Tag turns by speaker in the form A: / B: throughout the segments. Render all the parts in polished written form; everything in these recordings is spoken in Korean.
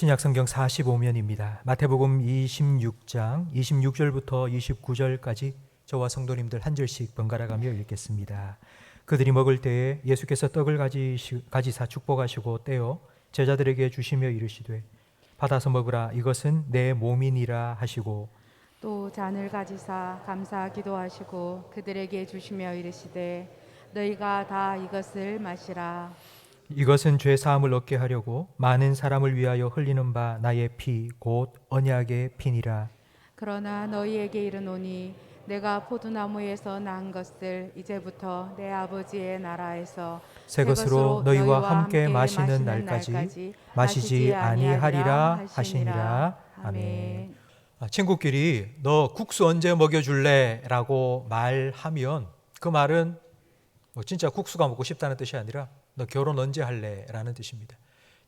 A: 신약성경 45면입니다. 마태복음 26장 26절부터 29절까지 저와 성도님들 한 절씩 번갈아가며 읽겠습니다. 그들이 먹을 때에 예수께서 떡을 가지사 축복하시고 떼어 제자들에게 주시며 이르시되 받아서 먹으라, 이것은 내 몸이니라 하시고
B: 또 잔을 가지사 감사 기도하시고 그들에게 주시며 이르시되 너희가 다 이것을 마시라.
A: 이것은 죄 사함을 얻게 하려고 많은 사람을 위하여 흘리는 바 나의 피 곧 언약의 피니라.
B: 그러나 너희에게 이르노니 내가 포도나무에서 난 것을 이제부터 내 아버지의 나라에서
A: 새 것으로 너희와 함께 마시는 날까지 마시지 아니하리라 하시니라. 아멘. 친구끼리 너 국수 언제 먹여줄래? 라고 말하면 그 말은 진짜 국수가 먹고 싶다는 뜻이 아니라 너 결혼 언제 할래? 라는 뜻입니다.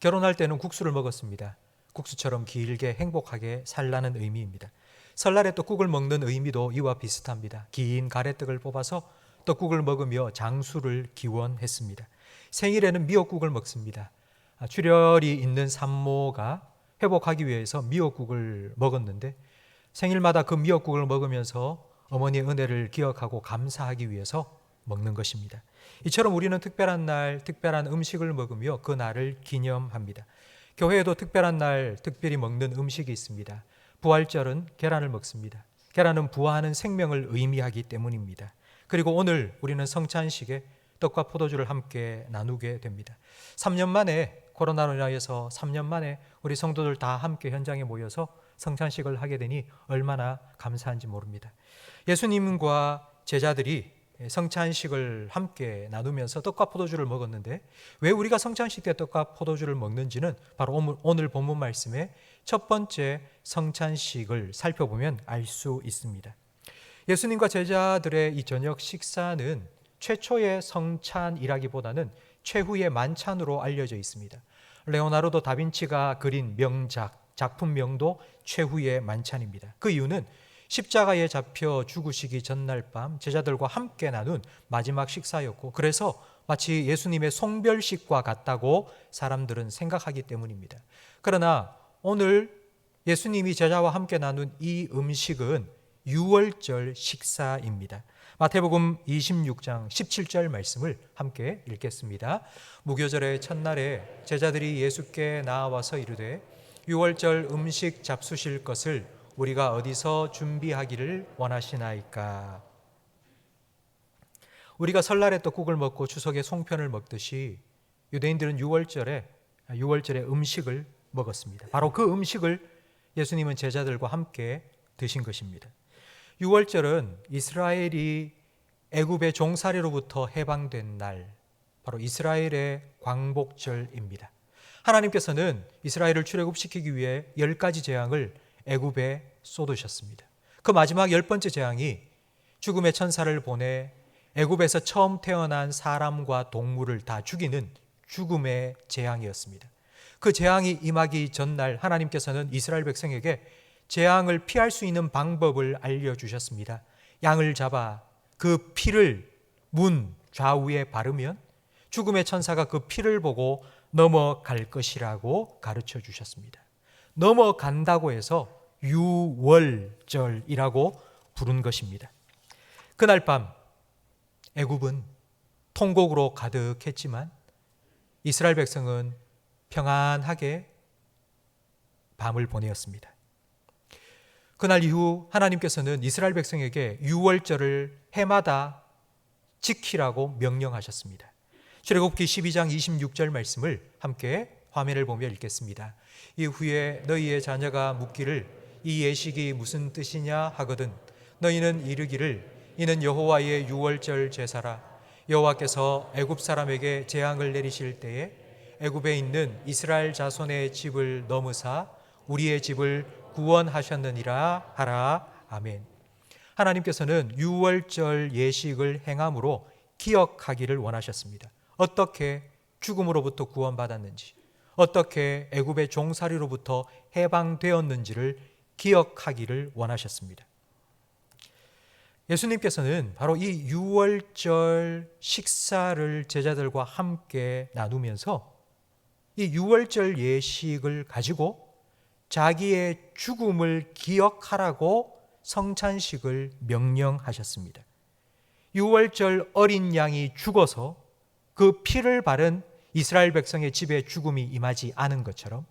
A: 결혼할 때는 국수를 먹었습니다. 국수처럼 길게 행복하게 살라는 의미입니다. 설날에 떡국을 먹는 의미도 이와 비슷합니다. 긴 가래떡을 뽑아서 떡국을 먹으며 장수를 기원했습니다. 생일에는 미역국을 먹습니다. 출혈이 있는 산모가 회복하기 위해서 미역국을 먹었는데 생일마다 그 미역국을 먹으면서 어머니의 은혜를 기억하고 감사하기 위해서 먹는 것입니다. 이처럼 우리는 특별한 날, 특별한 음식을 먹으며 그 날을 기념합니다. 교회에도 특별한 날, 특별히 먹는 음식이 있습니다. 부활절은 계란을 먹습니다. 계란은 부화하는 생명을 의미하기 때문입니다. 그리고 오늘 우리는 성찬식에 떡과 포도주를 함께 나누게 됩니다. 3년 만에, 코로나로 인하여서 3년 만에 우리 성도들 다 함께 현장에 모여서 성찬식을 하게 되니 얼마나 감사한지 모릅니다. 예수님과 제자들이 성찬식을 함께 나누면서 떡과 포도주를 먹었는데 왜 우리가 성찬식 때 떡과 포도주를 먹는지는 바로 오늘 본문 말씀의 첫 번째 성찬식을 살펴보면 알 수 있습니다. 예수님과 제자들의 이 저녁 식사는 최초의 성찬이라기보다는 최후의 만찬으로 알려져 있습니다. 레오나르도 다빈치가 그린 작품명도 최후의 만찬입니다. 그 이유는 십자가에 잡혀 죽으시기 전날 밤 제자들과 함께 나눈 마지막 식사였고, 그래서 마치 예수님의 송별식과 같다고 사람들은 생각하기 때문입니다. 그러나 오늘 예수님이 제자와 함께 나눈 이 음식은 유월절 식사입니다. 마태복음 26장 17절 말씀을 함께 읽겠습니다. 무교절의 첫날에 제자들이 예수께 나와서 이르되 유월절 음식 잡수실 것을 우리가 어디서 준비하기를 원하시나이까? 우리가 설날에 떡국을 먹고 추석에 송편을 먹듯이 유대인들은 유월절에 음식을 먹었습니다. 바로 그 음식을 예수님은 제자들과 함께 드신 것입니다. 유월절은 이스라엘이 애굽의 종살이로부터 해방된 날, 바로 이스라엘의 광복절입니다. 하나님께서는 이스라엘을 출애굽시키기 위해 10가지 재앙을 애굽에 쏟으셨습니다. 그 마지막 10번째 재앙이 죽음의 천사를 보내 애굽에서 처음 태어난 사람과 동물을 다 죽이는 죽음의 재앙이었습니다. 그 재앙이 임하기 전날 하나님께서는 이스라엘 백성에게 재앙을 피할 수 있는 방법을 알려주셨습니다. 양을 잡아 그 피를 문 좌우에 바르면 죽음의 천사가 그 피를 보고 넘어갈 것이라고 가르쳐 주셨습니다. 넘어간다고 해서 유월절이라고 부른 것입니다. 그날 밤 애굽은 통곡으로 가득했지만 이스라엘 백성은 평안하게 밤을 보내었습니다. 그날 이후 하나님께서는 이스라엘 백성에게 유월절을 해마다 지키라고 명령하셨습니다. 출애굽기 12장 26절 말씀을 함께 화면을 보며 읽겠습니다. 이후에 너희의 자녀가 묻기를 이 예식이 무슨 뜻이냐 하거든 너희는 이르기를 이는 여호와의 유월절 제사라. 여호와께서 애굽 사람에게 재앙을 내리실 때에 애굽에 있는 이스라엘 자손의 집을 넘으사 우리의 집을 구원하셨느니라 하라. 아멘. 하나님께서는 유월절 예식을 행함으로 기억하기를 원하셨습니다. 어떻게 죽음으로부터 구원받았는지, 어떻게 애굽의 종살이로부터 해방되었는지를 기억하기를 원하셨습니다. 예수님께서는 바로 이 유월절 식사를 제자들과 함께 나누면서 이 유월절 예식을 가지고 자기의 죽음을 기억하라고 성찬식을 명령하셨습니다. 유월절 어린 양이 죽어서 그 피를 바른 이스라엘 백성의 집에 죽음이 임하지 않은 것처럼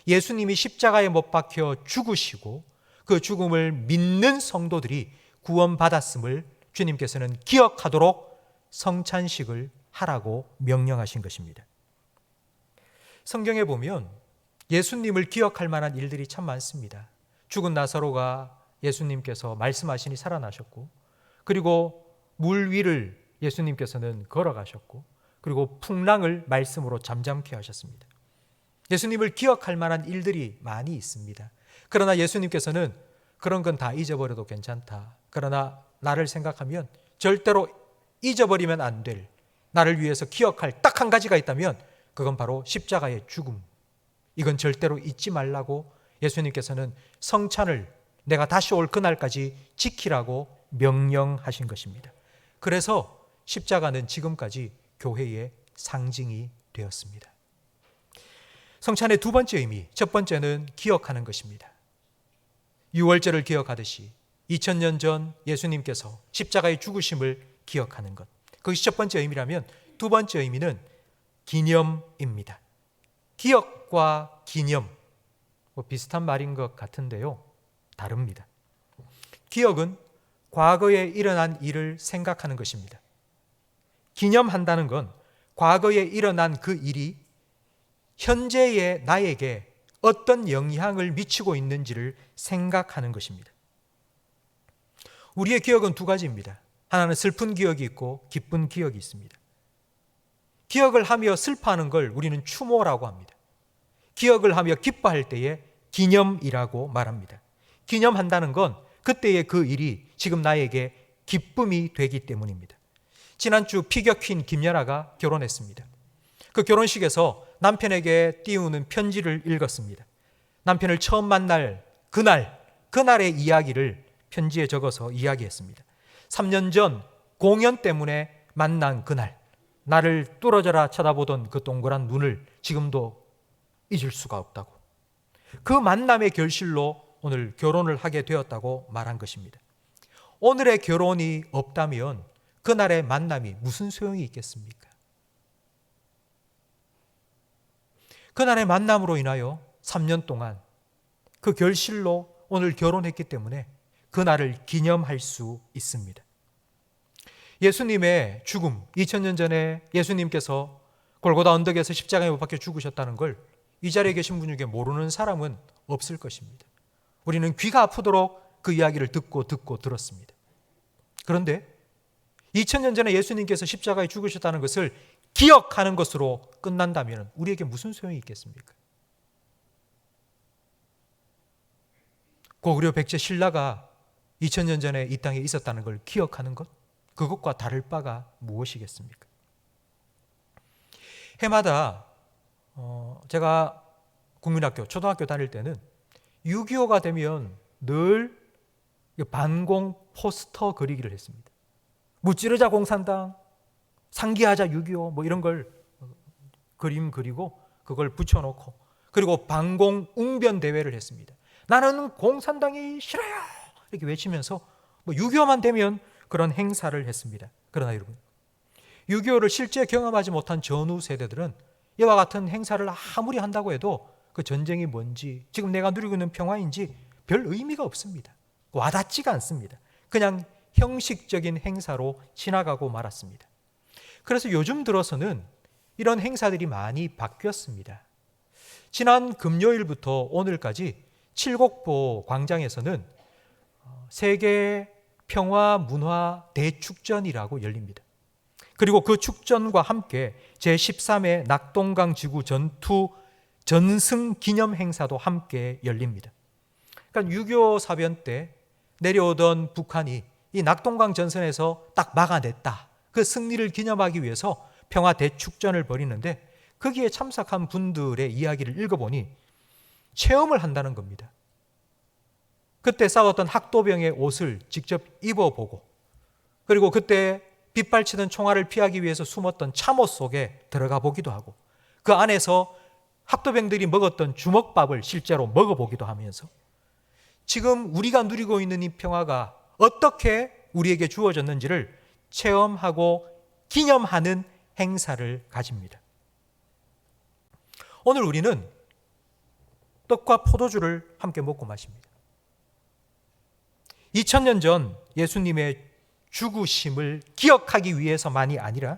A: 예수님이 십자가에 못 박혀 죽으시고 그 죽음을 믿는 성도들이 구원받았음을 주님께서는 기억하도록 성찬식을 하라고 명령하신 것입니다. 성경에 보면 예수님을 기억할 만한 일들이 참 많습니다. 죽은 나사로가 예수님께서 말씀하시니 살아나셨고, 그리고 물 위를 예수님께서는 걸어가셨고, 그리고 풍랑을 말씀으로 잠잠케 하셨습니다. 예수님을 기억할 만한 일들이 많이 있습니다. 그러나 예수님께서는 그런 건 다 잊어버려도 괜찮다. 그러나 나를 생각하면 절대로 잊어버리면 안 될, 나를 위해서 기억할 딱 한 가지가 있다면 그건 바로 십자가의 죽음. 이건 절대로 잊지 말라고 예수님께서는 성찬을 내가 다시 올 그날까지 지키라고 명령하신 것입니다. 그래서 십자가는 지금까지 교회의 상징이 되었습니다. 성찬의 두 번째 의미, 첫 번째는 기억하는 것입니다. 유월절을 기억하듯이 2000년 전 예수님께서 십자가의 죽으심을 기억하는 것, 그것이 첫 번째 의미라면 두 번째 의미는 기념입니다. 기억과 기념, 비슷한 말인 것 같은데요, 다릅니다. 기억은 과거에 일어난 일을 생각하는 것입니다. 기념한다는 건 과거에 일어난 그 일이 현재의 나에게 어떤 영향을 미치고 있는지를 생각하는 것입니다. 우리의 기억은 두 가지입니다. 하나는 슬픈 기억이 있고 기쁜 기억이 있습니다. 기억을 하며 슬퍼하는 걸 우리는 추모라고 합니다. 기억을 하며 기뻐할 때에 기념이라고 말합니다. 기념한다는 건 그때의 그 일이 지금 나에게 기쁨이 되기 때문입니다. 지난주 피겨 퀸 김연아가 결혼했습니다. 그 결혼식에서 남편에게 띄우는 편지를 읽었습니다. 남편을 처음 만날 그날의 이야기를 편지에 적어서 이야기했습니다. 3년 전 공연 때문에 만난 그날, 나를 뚫어져라 쳐다보던 그 동그란 눈을 지금도 잊을 수가 없다고. 그 만남의 결실로 오늘 결혼을 하게 되었다고 말한 것입니다. 오늘의 결혼이 없다면 그날의 만남이 무슨 소용이 있겠습니까? 그날의 만남으로 인하여 3년 동안 그 결실로 오늘 결혼했기 때문에 그날을 기념할 수 있습니다. 예수님의 죽음, 2000년 전에 예수님께서 골고다 언덕에서 십자가에 못 박혀 죽으셨다는 걸 이 자리에 계신 분 중에 모르는 사람은 없을 것입니다. 우리는 귀가 아프도록 그 이야기를 듣고 들었습니다. 그런데 2000년 전에 예수님께서 십자가에 죽으셨다는 것을 기억하는 것으로 끝난다면 우리에게 무슨 소용이 있겠습니까? 고구려 백제 신라가 2000년 전에 이 땅에 있었다는 걸 기억하는 것, 그것과 다를 바가 무엇이겠습니까? 해마다 제가 국민학교, 초등학교 다닐 때는 6.25가 되면 늘 반공 포스터 그리기를 했습니다. 무찌르자 공산당, 상기하자 6.25 뭐 이런 걸 그림 그리고 그걸 붙여놓고, 그리고 반공 웅변 대회를 했습니다. 나는 공산당이 싫어요 이렇게 외치면서 6.25만 되면 그런 행사를 했습니다. 그러나 여러분, 6.25를 실제 경험하지 못한 전후 세대들은 이와 같은 행사를 아무리 한다고 해도 그 전쟁이 뭔지, 지금 내가 누리고 있는 평화인지 별 의미가 없습니다. 와닿지가 않습니다. 그냥 형식적인 행사로 지나가고 말았습니다. 그래서 요즘 들어서는 이런 행사들이 많이 바뀌었습니다. 지난 금요일부터 오늘까지 칠곡보 광장에서는 세계 평화 문화 대축전이라고 열립니다. 그리고 그 축전과 함께 제13회 낙동강 지구 전투 전승 기념 행사도 함께 열립니다. 그러니까 6.25 사변 때 내려오던 북한이 이 낙동강 전선에서 딱 막아냈다. 그 승리를 기념하기 위해서 평화 대축전을 벌이는데, 거기에 참석한 분들의 이야기를 읽어보니 체험을 한다는 겁니다. 그때 싸웠던 학도병의 옷을 직접 입어보고, 그리고 그때 빗발치던 총알을 피하기 위해서 숨었던 참호 속에 들어가 보기도 하고, 그 안에서 학도병들이 먹었던 주먹밥을 실제로 먹어보기도 하면서 지금 우리가 누리고 있는 이 평화가 어떻게 우리에게 주어졌는지를 체험하고 기념하는 행사를 가집니다. 오늘 우리는 떡과 포도주를 함께 먹고 마십니다. 2000년 전 예수님의 죽으심을 기억하기 위해서만이 아니라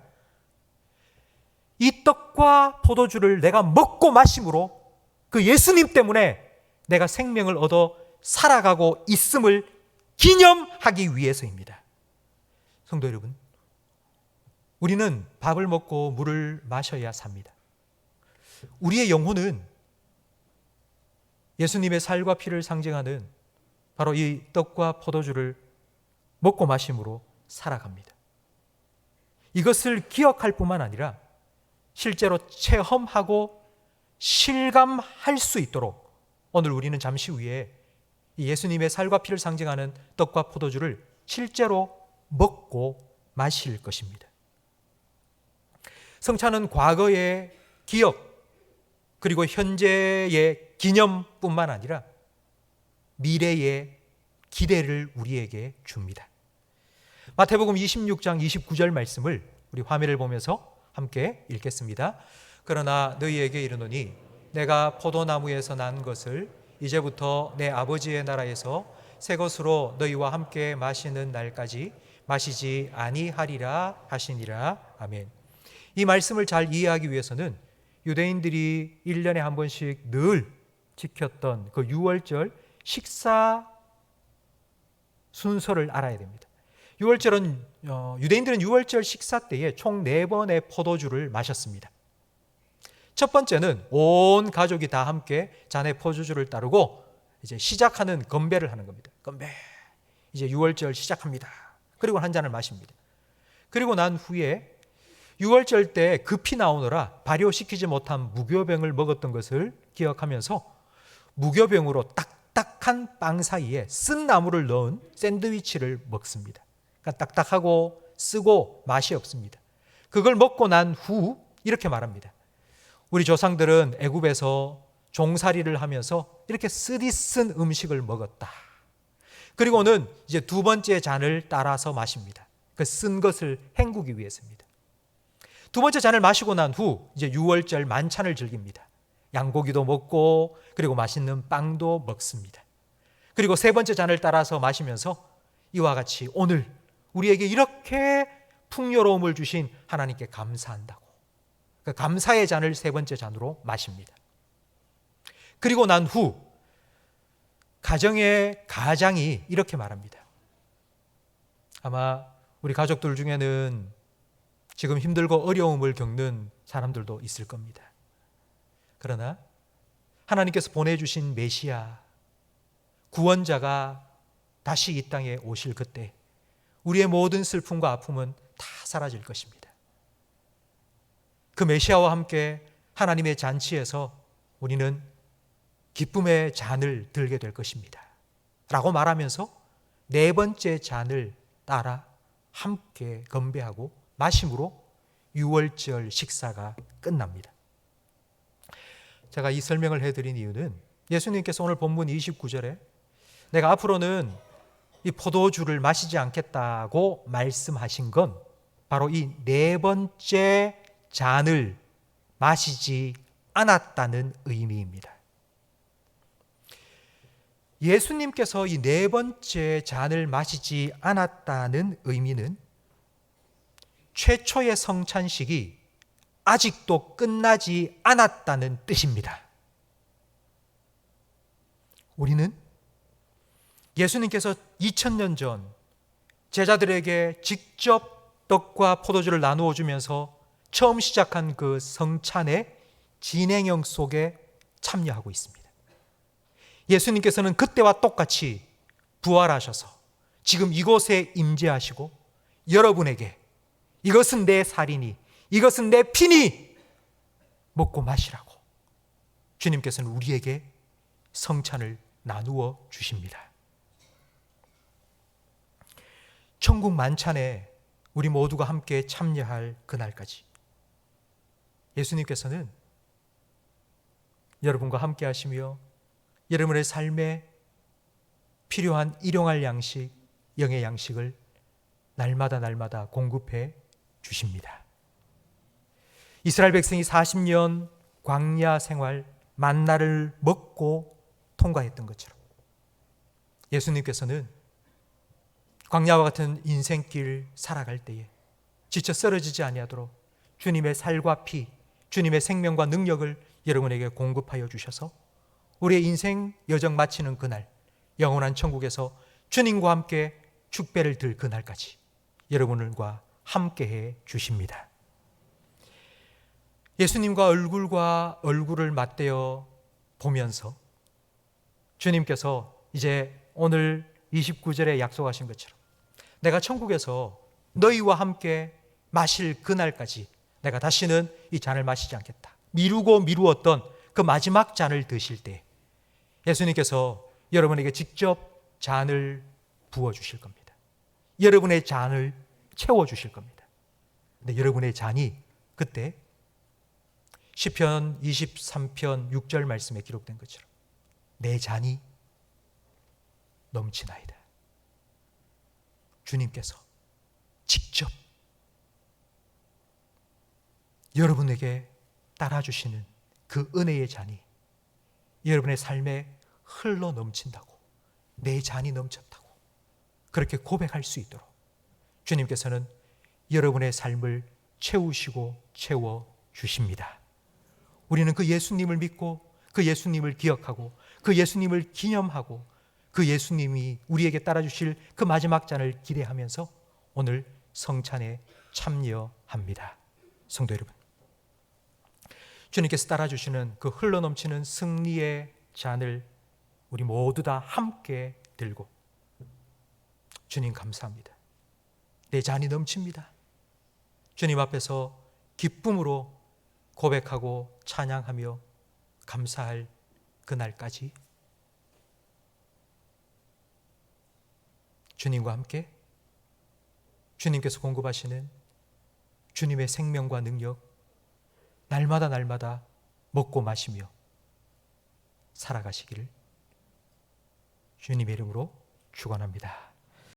A: 이 떡과 포도주를 내가 먹고 마심으로 그 예수님 때문에 내가 생명을 얻어 살아가고 있음을 기념하기 위해서입니다. 성도 여러분, 우리는 밥을 먹고 물을 마셔야 삽니다. 우리의 영혼은 예수님의 살과 피를 상징하는 바로 이 떡과 포도주를 먹고 마심으로 살아갑니다. 이것을 기억할 뿐만 아니라 실제로 체험하고 실감할 수 있도록 오늘 우리는 잠시 후에 이 예수님의 살과 피를 상징하는 떡과 포도주를 실제로 먹고 마실 것입니다. 성찬은 과거의 기억 그리고 현재의 기념뿐만 아니라 미래의 기대를 우리에게 줍니다. 마태복음 26장 29절 말씀을 우리 화면을 보면서 함께 읽겠습니다. 그러나 너희에게 이르노니 내가 포도나무에서 난 것을 이제부터 내 아버지의 나라에서 새 것으로 너희와 함께 마시는 날까지 마시지 아니하리라 하시니라. 아멘. 이 말씀을 잘 이해하기 위해서는 유대인들이 1년에 한 번씩 늘 지켰던 그 유월절 식사 순서를 알아야 됩니다. 유대인들은 유월절 식사 때에 총 4번의 포도주를 마셨습니다. 첫 번째는 온 가족이 다 함께 잔에 포도주를 따르고 이제 시작하는 건배를 하는 겁니다. 건배. 이제 유월절 시작합니다. 그리고 한 잔을 마십니다. 그리고 난 후에 유월절 때 급히 나오느라 발효시키지 못한 무교병을 먹었던 것을 기억하면서 무교병으로 딱딱한 빵 사이에 쓴 나물을 넣은 샌드위치를 먹습니다. 그러니까 딱딱하고 쓰고 맛이 없습니다. 그걸 먹고 난 후 이렇게 말합니다. 우리 조상들은 애굽에서 종살이를 하면서 이렇게 쓰디쓴 음식을 먹었다. 그리고는 이제 두 번째 잔을 따라서 마십니다. 그 쓴 것을 헹구기 위해서입니다. 두 번째 잔을 마시고 난 후 이제 유월절 만찬을 즐깁니다. 양고기도 먹고 그리고 맛있는 빵도 먹습니다. 그리고 세 번째 잔을 따라서 마시면서 이와 같이 오늘 우리에게 이렇게 풍요로움을 주신 하나님께 감사한다고 그 감사의 잔을 세 번째 잔으로 마십니다. 그리고 난 후 가정의 가장이 이렇게 말합니다. 아마 우리 가족들 중에는 지금 힘들고 어려움을 겪는 사람들도 있을 겁니다. 그러나 하나님께서 보내주신 메시아 구원자가 다시 이 땅에 오실 그때 우리의 모든 슬픔과 아픔은 다 사라질 것입니다. 그 메시아와 함께 하나님의 잔치에서 우리는 기쁨의 잔을 들게 될 것입니다. 라고 말하면서 네 번째 잔을 따라 함께 건배하고 마심으로 유월절 식사가 끝납니다. 제가 이 설명을 해드린 이유는 예수님께서 오늘 본문 29절에 내가 앞으로는 이 포도주를 마시지 않겠다고 말씀하신 건 바로 이 네 번째 잔을 마시지 않았다는 의미입니다. 예수님께서 이 네 번째 잔을 마시지 않았다는 의미는 최초의 성찬식이 아직도 끝나지 않았다는 뜻입니다. 우리는 예수님께서 2000년 전 제자들에게 직접 떡과 포도주를 나누어 주면서 처음 시작한 그 성찬의 진행형 속에 참여하고 있습니다. 예수님께서는 그때와 똑같이 부활하셔서 지금 이곳에 임재하시고 여러분에게 이것은 내 살이니 이것은 내 피니 먹고 마시라고 주님께서는 우리에게 성찬을 나누어 주십니다. 천국 만찬에 우리 모두가 함께 참여할 그날까지 예수님께서는 여러분과 함께 하시며 여러분의 삶에 필요한 일용할 양식, 영의 양식을 날마다 공급해 주십니다. 이스라엘 백성이 40년 광야 생활 만나를 먹고 통과했던 것처럼 예수님께서는 광야와 같은 인생길 살아갈 때에 지쳐 쓰러지지 아니하도록 주님의 살과 피, 주님의 생명과 능력을 여러분에게 공급하여 주셔서 우리의 인생 여정 마치는 그날, 영원한 천국에서 주님과 함께 축배를 들 그날까지 여러분과 함께해 주십니다. 예수님과 얼굴을 맞대어 보면서 주님께서 이제 오늘 29절에 약속하신 것처럼 내가 천국에서 너희와 함께 마실 그날까지 내가 다시는 이 잔을 마시지 않겠다. 미루었던 그 마지막 잔을 드실 때 예수님께서 여러분에게 직접 잔을 부어주실 겁니다. 여러분의 잔을 채워주실 겁니다. 근데 여러분의 잔이 그때 시편 23편 6절 말씀에 기록된 것처럼 내 잔이 넘치나이다. 주님께서 직접 여러분에게 따라주시는 그 은혜의 잔이 여러분의 삶에 흘러 넘친다고, 내 잔이 넘쳤다고 그렇게 고백할 수 있도록 주님께서는 여러분의 삶을 채우시고 채워주십니다. 우리는 그 예수님을 믿고 그 예수님을 기억하고 그 예수님을 기념하고 그 예수님이 우리에게 따라주실 그 마지막 잔을 기대하면서 오늘 성찬에 참여합니다. 성도 여러분, 주님께서 따라주시는 그 흘러넘치는 승리의 잔을 우리 모두 다 함께 들고 주님 감사합니다. 내 잔이 넘칩니다. 주님 앞에서 기쁨으로 고백하고 찬양하며 감사할 그날까지 주님과 함께 주님께서 공급하시는 주님의 생명과 능력 날마다 먹고 마시며 살아가시기를 주님의 이름으로 축원합니다.